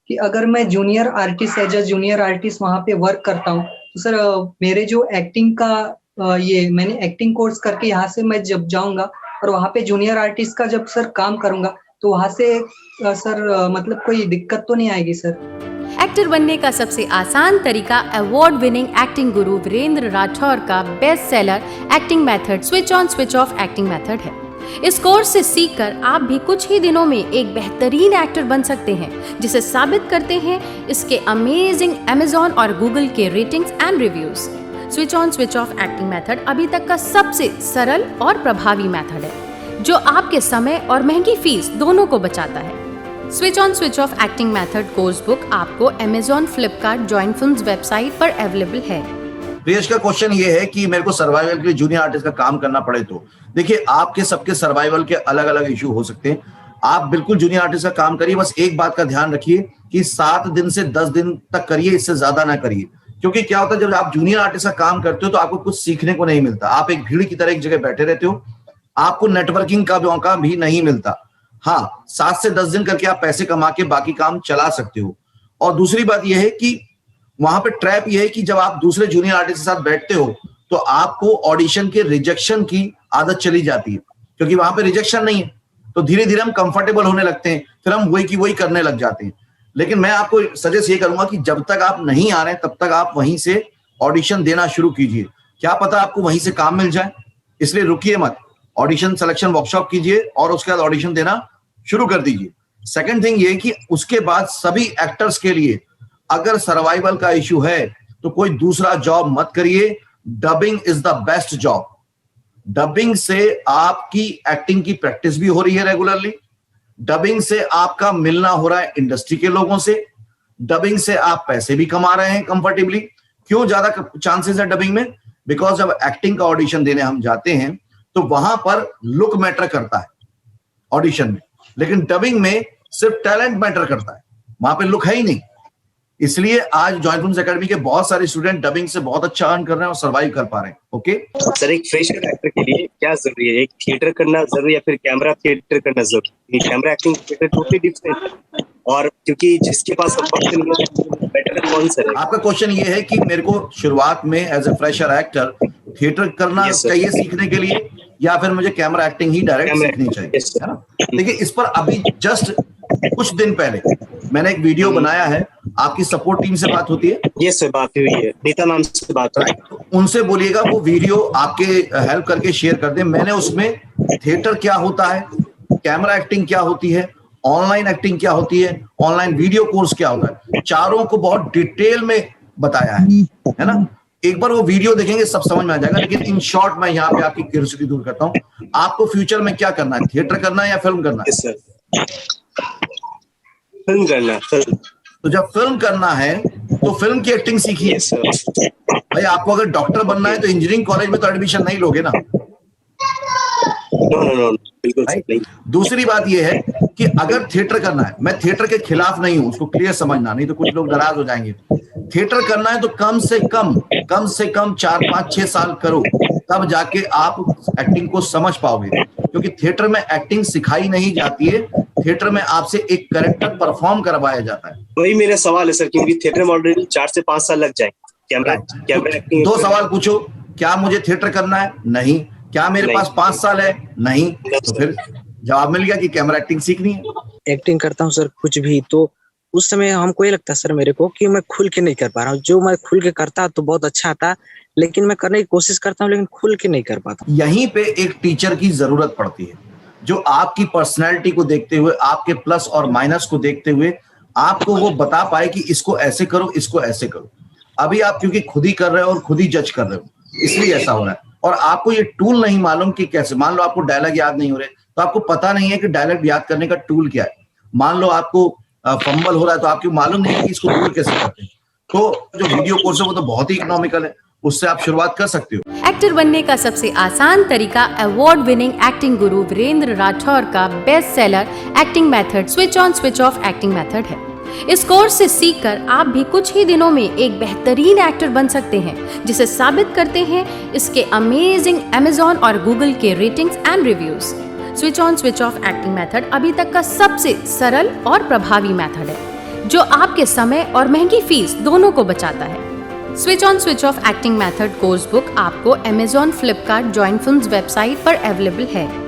कि अगर मैं junior artist as a junior artist वहाँ पे वर्क करता हूँ तो सर मेरे जो एक्टिंग का ये मैंने एक्टिंग कोर्स करके यहाँ से मैं जब जाऊँगा और वहाँ पे जूनियर आर्टिस्ट का जब सर काम करूँगा तो वहाँ से सर मतलब कोई दिक्कत तो नहीं आएगी सर? एक्टर बनने का सबसे आसान तरीका अवार्ड विनिंग एक्टिंग गुरु वीरेंद्र राठौर का best seller acting method switch on switch off acting method है। इस कोर्स से सीखकर आप भी कुछ ही दिनों में एक बेहतरीन एक्टर बन सकते हैं, जिसे साबित करते हैं इसके अमेजिंग अमेज़न और गूगल के ratings and reviews. Switch on switch off acting method अभी तक का सबसे सरल और प्रभावी मेथड है, जो आपके समय और महंगी फीस दोनों को बचाता है। Switch on switch off acting method course book आपको Amazon, Flipkart, join films website पर अवेलेबल है। प्रियेश का क्वेश्चन ये है कि मेरे को सर्वाइवल के लिए जूनियर आर्टिस्ट का काम करना पड़े तो देखिए, आपके सबके सर्वाइवल के अलग अलग इशू हो सकते हैं। आप बिल्कुल जूनियर आर्टिस्ट का काम करिए, बस एक बात का ध्यान रखिए कि 7 दिन से 10 दिन तक करिए, इससे ज्यादा ना करिए। क्योंकि क्या होता है, जब आप जूनियर आर्टिस्ट का काम करते हो तो आपको कुछ सीखने को नहीं मिलता। आप एक भीड़ की तरह एक जगह बैठे रहते हो, आपको नेटवर्किंग का मौका भी नहीं मिलता। हाँ, 7 से 10 दिन करके आप पैसे कमा के बाकी काम चला सकते हो। और दूसरी बात यह है कि वहां पे ट्रैप ये है कि जब आप दूसरे जूनियर आर्टिस्ट के साथ बैठते हो तो आपको ऑडिशन के रिजेक्शन की आदत चली जाती है, क्योंकि वहां पे रिजेक्शन नहीं है। तो धीरे धीरे हम कंफर्टेबल होने लगते हैं, फिर हम वही की वही करने लग जाते हैं। लेकिन मैं आपको सजेस्ट ये करूंगा कि जब तक आप नहीं आ रहे तब तक आप वहीं से ऑडिशन देना शुरू कीजिए। क्या पता आपको वहीं से काम मिल जाए, इसलिए रुकिए मत। ऑडिशन सिलेक्शन वर्कशॉप कीजिए और उसके बाद ऑडिशन देना शुरू कर दीजिए। सेकंड थिंग ये कि उसके बाद सभी एक्टर्स के लिए अगर सर्वाइवल का इशू है तो कोई दूसरा जॉब मत करिए। Dubbing is the best job. Dubbing से आपकी एक्टिंग की प्रैक्टिस भी हो रही है रेगुलरली। डबिंग से आपका मिलना हो रहा है इंडस्ट्री के लोगों से। डबिंग से आप पैसे भी कमा रहे हैं कंफर्टेबली। क्यों ज्यादा चांसेस है डबिंग में? बिकॉज जब एक्टिंग का ऑडिशन देने हम जाते हैं तो वहां पर लुक मैटर करता है ऑडिशन में, लेकिन डबिंग में सिर्फ टैलेंट मैटर करता है, वहां पे लुक है ही नहीं। इसलिए आज जॉइन फिल्म्स एकेडमी के बहुत सारे स्टूडेंट डबिंग से बहुत अच्छा अर्न कर रहे हैं और सर्वाइव कर पा रहे हैं। ओके सर, एक फ्रेशर एक्टर के लिए क्या जरूरी है? एक थिएटर करना जरूरी या फिर कैमरा थिएटर करना जरूरी? Camera acting theatre totally different है, और क्योंकि जिसके पास बेटर कौन सा है? आपका क्वेश्चन ये है कि मेरे को शुरुआत में as a fresher actor theatre करना चाहिए सीखने के लिए, या फिर मुझे कैमरा एक्टिंग ही डायरेक्ट सीखनी चाहिए, है ना? देखिए, इस पर अभी जस्ट कुछ दिन पहले मैंने एक वीडियो बनाया है। आपकी सपोर्ट टीम से बात होती है? यस सर, बात हुई है, नीता मैम से बात हुई है। उनसे बोलिएगा वो वीडियो आपके हेल्प करके शेयर कर दें। मैंने उसमें थिएटर क्या होता है, कैमरा एक्टिंग क्या होती है, ऑनलाइन एक्टिंग क्या होती है, ऑनलाइन वीडियो कोर्स क्या होता है, चारों को बहुत डिटेल में बताया है ना? एक बार वो वीडियो देखेंगे सब समझ में आ जाएगा। लेकिन इन शॉर्ट मैं यहाँ पे आपकी क्यूरियोसिटी दूर करता हूँ। आपको फ्यूचर में क्या करना है, थिएटर करना है या फिल्म करना है? यस सर, फिल्म करना है। तो जब फिल्म करना है तो फिल्म की एक्टिंग सीखिए। भाई, आपको अगर डॉक्टर बनना है तो इंजीनियरिंग कॉलेज में तो एडमिशन नहीं लोगे ना। नो, बिल्कुल नहीं। दूसरी बात यह है कि अगर थिएटर करना है, मैं थिएटर के खिलाफ नहीं हूं, उसको क्लियर समझना, नहीं तो कुछ लोग नाराज हो जाएंगे। थिएटर करना है तो कम से कम 4, 5, 6 साल करो, तब जाके आप एक्टिंग को समझ पाओगे। क्योंकि थिएटर में एक्टिंग सिखाई नहीं जाती है, थिएटर में आपसे एक कैरेक्टर परफॉर्म करवाया जाता है। वही मेरा सवाल है सर, क्योंकि थिएटर में ऑलरेडी 4 से 5 साल लग जाएंगे। कैमरा एक्टिंग 2 सवाल पूछो, क्या मुझे थिएटर करना है? नहीं। क्या मेरे पास 5 साल है? नहीं। तो फिर जवाब मिल गया कि कैमरा एक्टिंग सीखनी है। एक्टिंग करता हूँ सर कुछ भी, तो उस समय हमको ये लगता है सर मेरे को कि मैं खुल के नहीं कर पा रहा हूँ। जो मैं खुल के करता तो बहुत अच्छा आता, लेकिन मैं करने की कोशिश करता हूँ लेकिन खुल के नहीं कर पाता। यहीं पे एक टीचर की जरूरत पड़ती है, जो आपकी पर्सनैलिटी को देखते हुए, आपके प्लस और माइनस को देखते हुए आपको वो बता पाए कि इसको ऐसे करो, इसको ऐसे करो। अभी आप क्योंकि खुद ही कर रहे हो और खुद ही जज कर रहे हो, इसलिए ऐसा हो रहा है। और आपको ये टूल नहीं मालूम कि कैसे। मान लो आपको डायलॉग याद नहीं हो रहे तो आपको पता नहीं है कि डायलॉग याद करने का टूल क्या है। मान लो आपको फंबल हो रहा है तो आपको मालूम नहीं है कि इसको दूर कैसे करते हैं। तो जो वीडियो कोर्स है वो तो बहुत ही इकोनॉमिकल है, उससे आप शुरुआत कर सकते हो। एक्टर बनने का सबसे आसान तरीका अवार्ड विनिंग एक्टिंग गुरु वीरेंद्र राठौर का best seller acting method switch on switch off acting method है। इस कोर्स से सीखकर आप भी कुछ ही दिनों में एक बेहतरीन एक्टर बन सकते हैं, जिसे साबित करते हैं इसके अमेजिंग अमेज़न और गूगल के ratings and reviews. Switch on switch off acting method अभी तक का सबसे सरल और प्रभावी मेथड है, जो आपके समय और महंगी फीस दोनों को बचाता है। Switch on switch off acting method course book आपको Amazon, Flipkart, join films website पर अवेलेबल है।